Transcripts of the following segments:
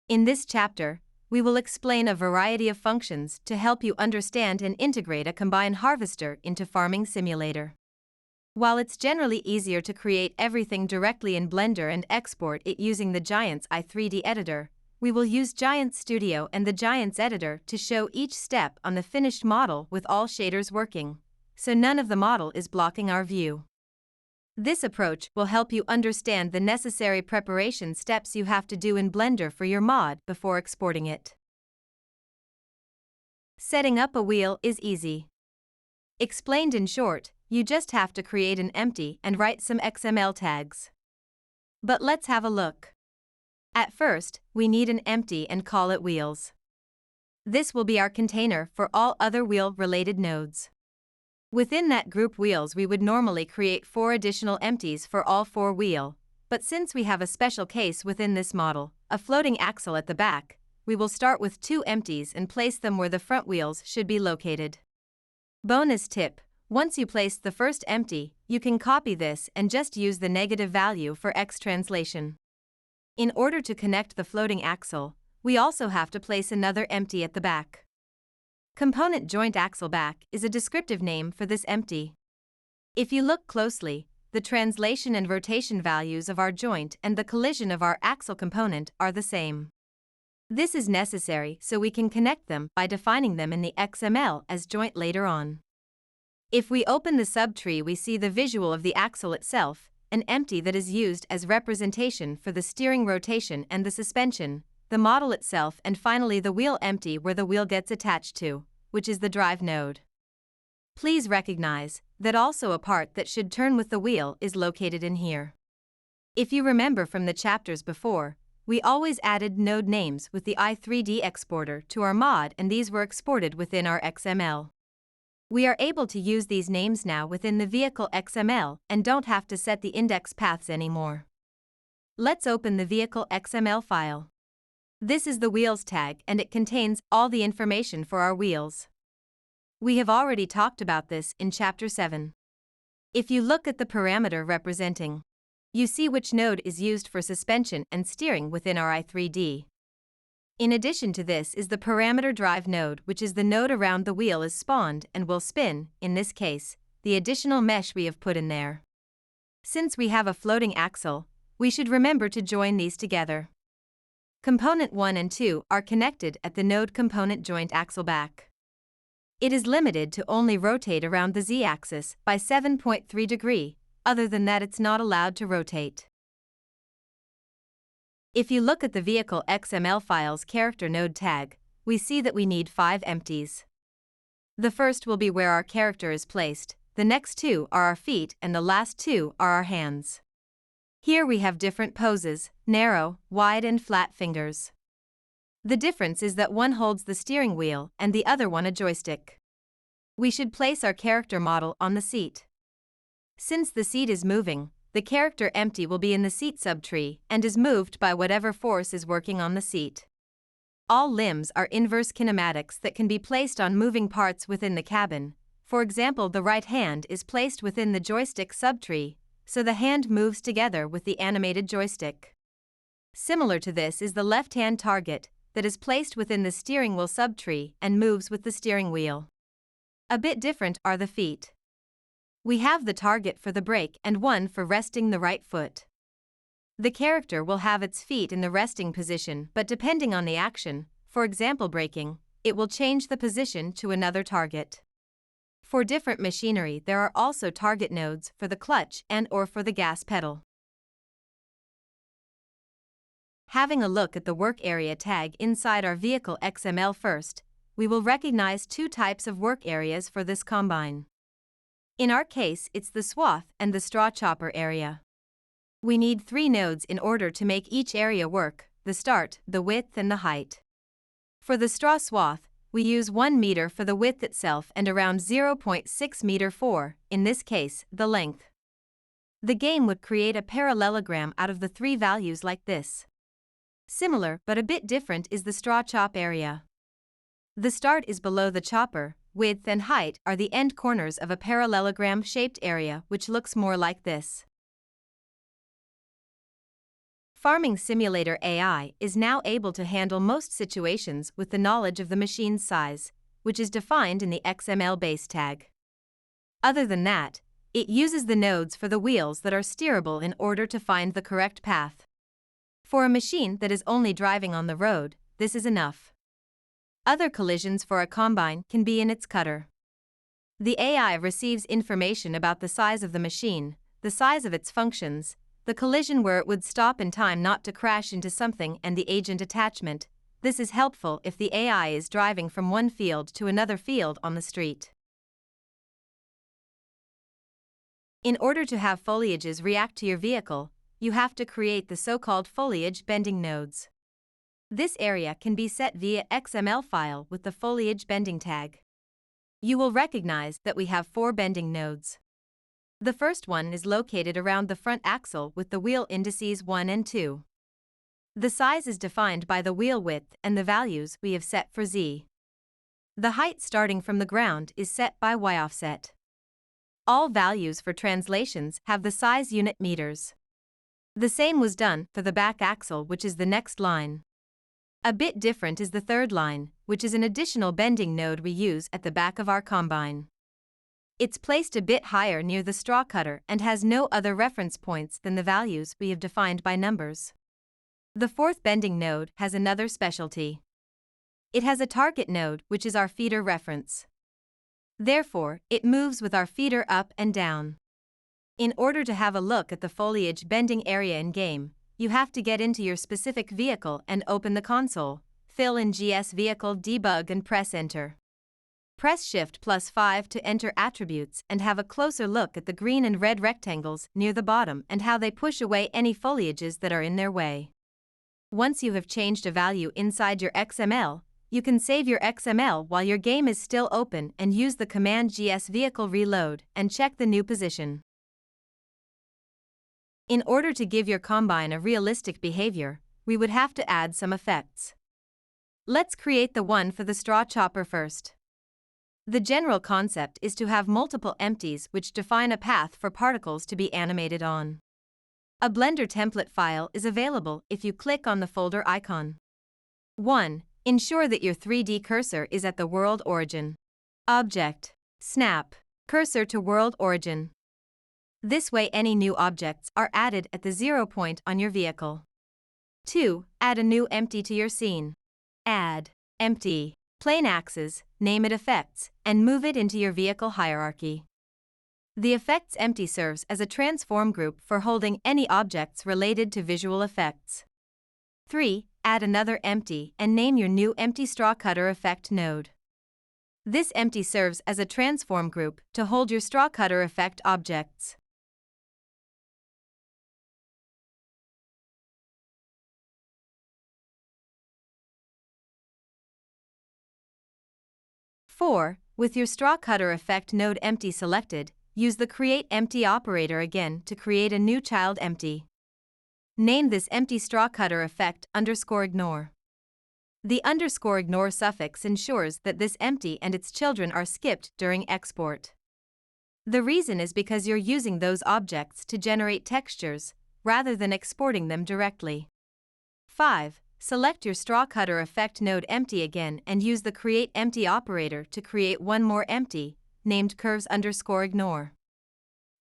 In this chapter, we will explain a variety of functions to help you understand and integrate a combine harvester into Farming Simulator. While it's generally easier to create everything directly in Blender and export it using the Giants i3D editor, we will use Giants Studio and the Giants editor to show each step on the finished model with all shaders working, so none of the model is blocking our view. This approach will help you understand the necessary preparation steps you have to do in Blender for your mod before exporting it. Setting up a wheel is easy. Explained in short, you just have to create an empty and write some XML tags. But let's have a look. At first, we need an empty and call it wheels. This will be our container for all other wheel-related nodes. Within that group wheels we would normally create 4 additional empties for all 4 wheel, but since we have a special case within this model, a floating axle at the back, we will start with 2 empties and place them where the front wheels should be located. Bonus tip: once you place the first empty, you can copy this and just use the negative value for X translation. In order to connect the floating axle, we also have to place another empty at the back. Component joint axle back is a descriptive name for this empty. If you look closely, the translation and rotation values of our joint and the collision of our axle component are the same. This is necessary so we can connect them by defining them in the XML as joint later on. If we open the subtree, we see the visual of the axle itself, an empty that is used as representation for the steering rotation and the suspension, the model itself, and finally the wheel empty where the wheel gets attached to, which is the drive node. Please recognize that also a part that should turn with the wheel is located in here. If you remember from the chapters before, we always added node names with the i3D exporter to our mod and these were exported within our XML. We are able to use these names now within the vehicle XML and don't have to set the index paths anymore. Let's open the vehicle XML file. This is the wheels tag and it contains all the information for our wheels. We have already talked about this in Chapter 7. If you look at the parameter representing, you see which node is used for suspension and steering within our i3D. In addition to this is the parameter drive node, which is the node around the wheel is spawned and will spin, in this case, the additional mesh we have put in there. Since we have a floating axle, we should remember to join these together. Component 1 and 2 are connected at the node component joint axle back. It is limited to only rotate around the z-axis by 7.3 degrees, other than that it's not allowed to rotate. If you look at the vehicle XML file's character node tag, we see that we need 5 empties. The first will be where our character is placed, the next 2 are our feet and the last 2 are our hands. Here we have different poses, narrow, wide and flat fingers. The difference is that one holds the steering wheel and the other one a joystick. We should place our character model on the seat. Since the seat is moving, the character empty will be in the seat subtree and is moved by whatever force is working on the seat. All limbs are inverse kinematics that can be placed on moving parts within the cabin. For example, the right hand is placed within the joystick subtree, so the hand moves together with the animated joystick. Similar to this is the left-hand target that is placed within the steering wheel subtree and moves with the steering wheel. A bit different are the feet. We have the target for the brake and one for resting the right foot. The character will have its feet in the resting position, but depending on the action, for example braking, it will change the position to another target. For different machinery there are also target nodes for the clutch and/or for the gas pedal. Having a look at the work area tag inside our vehicle XML first, we will recognize 2 types of work areas for this combine. In our case, it's the swath and the straw chopper area. We need 3 nodes in order to make each area work: the start, the width and the height. For the straw swath, we use 1 meter for the width itself and around 0.6 meter for, in this case, the length. The game would create a parallelogram out of the 3 values like this. Similar but a bit different is the straw chop area. The start is below the chopper, width and height are the end corners of a parallelogram-shaped area which looks more like this. Farming Simulator AI is now able to handle most situations with the knowledge of the machine's size, which is defined in the XML base tag. Other than that, it uses the nodes for the wheels that are steerable in order to find the correct path. For a machine that is only driving on the road, this is enough. Other collisions for a combine can be in its cutter. The AI receives information about the size of the machine, the size of its functions, the collision where it would stop in time not to crash into something, and the agent attachment. This is helpful if the AI is driving from one field to another field on the street. In order to have foliages react to your vehicle, you have to create the so-called foliage bending nodes. This area can be set via XML file with the foliage bending tag. You will recognize that we have 4 bending nodes. The first one is located around the front axle with the wheel indices 1 and 2. The size is defined by the wheel width and the values we have set for Z. The height starting from the ground is set by Y offset. All values for translations have the size unit meters. The same was done for the back axle, which is the next line. A bit different is the third line, which is an additional bending node we use at the back of our combine. It's placed a bit higher near the straw cutter and has no other reference points than the values we have defined by numbers. The fourth bending node has another specialty. It has a target node, which is our feeder reference. Therefore, it moves with our feeder up and down. In order to have a look at the foliage bending area in game, you have to get into your specific vehicle and open the console, fill in GS Vehicle Debug and press Enter. Press Shift+5 to enter attributes and have a closer look at the green and red rectangles near the bottom and how they push away any foliages that are in their way. Once you have changed a value inside your XML, you can save your XML while your game is still open and use the command GS Vehicle Reload and check the new position. In order to give your combine a realistic behavior, we would have to add some effects. Let's create the one for the straw chopper first. The general concept is to have multiple empties which define a path for particles to be animated on. A Blender template file is available if you click on the folder icon. 1. Ensure that your 3D cursor is at the world origin. Object. Snap. Cursor to world origin. This way any new objects are added at the 0 point on your vehicle. 2. Add a new empty to your scene. Add. Empty. Plane axes, name it effects, and move it into your vehicle hierarchy. The effects empty serves as a transform group for holding any objects related to visual effects. 3. Add another empty and name your new empty straw cutter effect node. This empty serves as a transform group to hold your straw cutter effect objects. Four. With your straw cutter effect node empty selected, use the create empty operator again to create a new child empty. Name this empty straw cutter effect _ignore. The _ignore suffix ensures that this empty and its children are skipped during export. The reason is because you're using those objects to generate textures, rather than exporting them directly. 5. Select your straw cutter effect node empty again and use the create empty operator to create one more empty, named curves_ignore.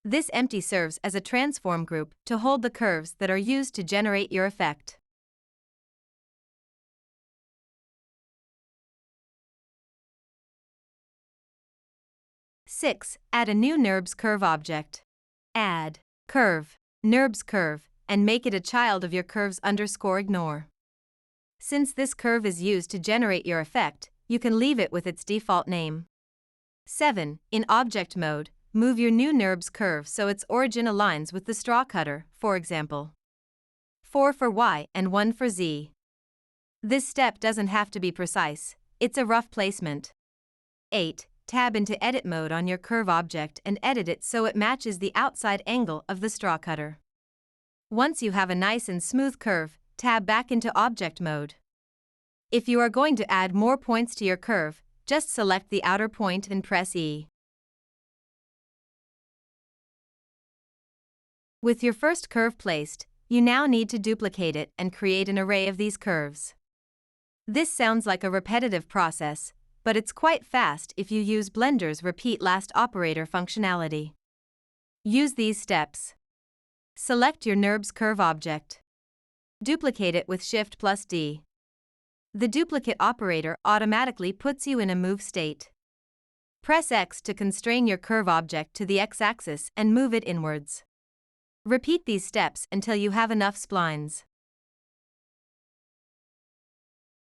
This empty serves as a transform group to hold the curves that are used to generate your effect. Six. Add a new NURBS curve object. Add curve, NURBS curve, and make it a child of your curves_ignore. Since this curve is used to generate your effect, you can leave it with its default name. 7. In object mode, move your new NURBS curve so its origin aligns with the straw cutter, for example. 4 for Y and 1 for Z. This step doesn't have to be precise, it's a rough placement. 8. Tab into edit mode on your curve object and edit it so it matches the outside angle of the straw cutter. Once you have a nice and smooth curve, tab back into object mode. If you are going to add more points to your curve, just select the outer point and press E. With your first curve placed, you now need to duplicate it and create an array of these curves. This sounds like a repetitive process, but it's quite fast if you use Blender's repeat last operator functionality. Use these steps. Select your NURBS curve object. Duplicate it with Shift+D. The duplicate operator automatically puts you in a move state. Press X to constrain your curve object to the X-axis and move it inwards. Repeat these steps until you have enough splines.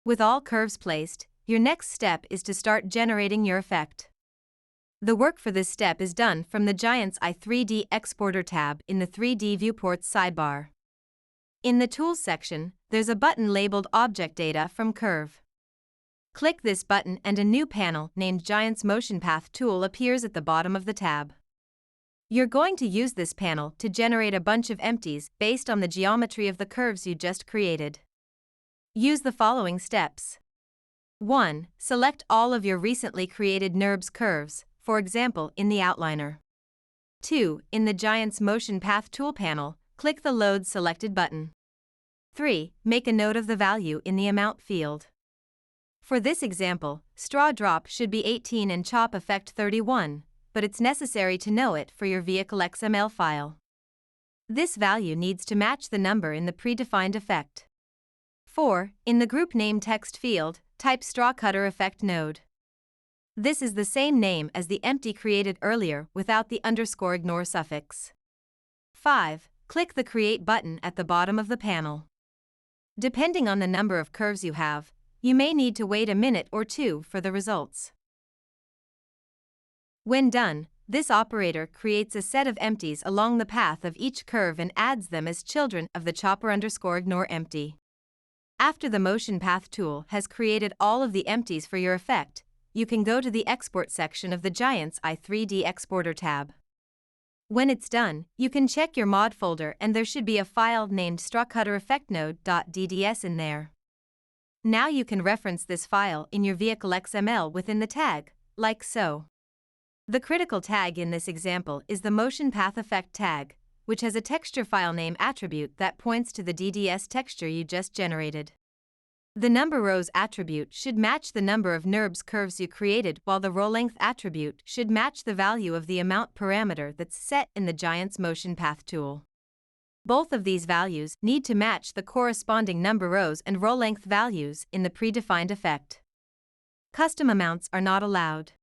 With all curves placed, your next step is to start generating your effect. The work for this step is done from the Giants Eye 3D Exporter tab in the 3D Viewports sidebar. In the Tools section, there's a button labeled Object Data from Curve. Click this button and a new panel named Giants Motion Path Tool appears at the bottom of the tab. You're going to use this panel to generate a bunch of empties based on the geometry of the curves you just created. Use the following steps. 1. Select all of your recently created NURBS curves, for example in the outliner. 2. In the Giants Motion Path Tool panel, click the Load Selected button. 3. Make a note of the value in the Amount field. For this example, Straw Drop should be 18 and Chop Effect 31, but it's necessary to know it for your vehicle XML file. This value needs to match the number in the predefined effect. 4. In the Group Name text field, type Straw Cutter Effect node. This is the same name as the empty created earlier without the _ignore suffix. 5. Click the Create button at the bottom of the panel. Depending on the number of curves you have, you may need to wait a minute or two for the results. When done, this operator creates a set of empties along the path of each curve and adds them as children of the chopper_ignore empty. After the Motion Path tool has created all of the empties for your effect, you can go to the Export section of the Giants Eye 3D Exporter tab. When it's done, you can check your mod folder and there should be a file named strawcuttereffectnode.dds in there. Now you can reference this file in your vehicle XML within the tag, like so. The critical tag in this example is the Motion Path Effect tag, which has a texture file name attribute that points to the DDS texture you just generated. The number rows attribute should match the number of NURBS curves you created, while the row length attribute should match the value of the amount parameter that's set in the Giants Motion Path tool. Both of these values need to match the corresponding number rows and row length values in the predefined effect. Custom amounts are not allowed.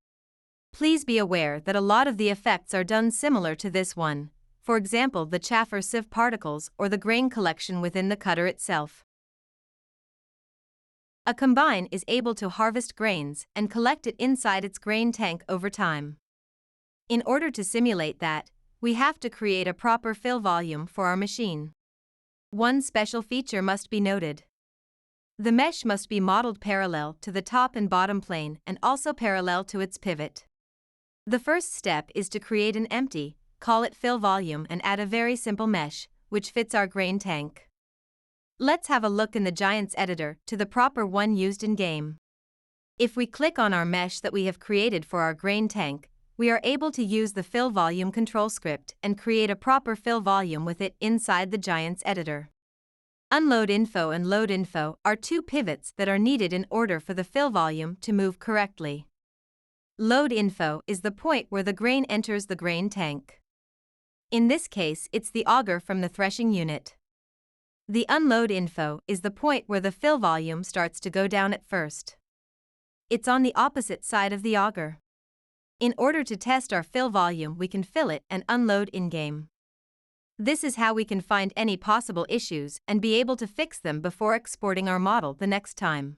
Please be aware that a lot of the effects are done similar to this one, for example the chaff or sieve particles or the grain collection within the cutter itself. A combine is able to harvest grains and collect it inside its grain tank over time. In order to simulate that, we have to create a proper fill volume for our machine. One special feature must be noted. The mesh must be modeled parallel to the top and bottom plane and also parallel to its pivot. The first step is to create an empty, call it fill volume and add a very simple mesh, which fits our grain tank. Let's have a look in the Giants editor to the proper one used in game. If we click on our mesh that we have created for our grain tank, we are able to use the fill volume control script and create a proper fill volume with it inside the Giants editor. Unload info and load info are two pivots that are needed in order for the fill volume to move correctly. Load info is the point where the grain enters the grain tank. In this case, it's the auger from the threshing unit. The unload info is the point where the fill volume starts to go down at first. It's on the opposite side of the auger. In order to test our fill volume, we can fill it and unload in-game. This is how we can find any possible issues and be able to fix them before exporting our model the next time.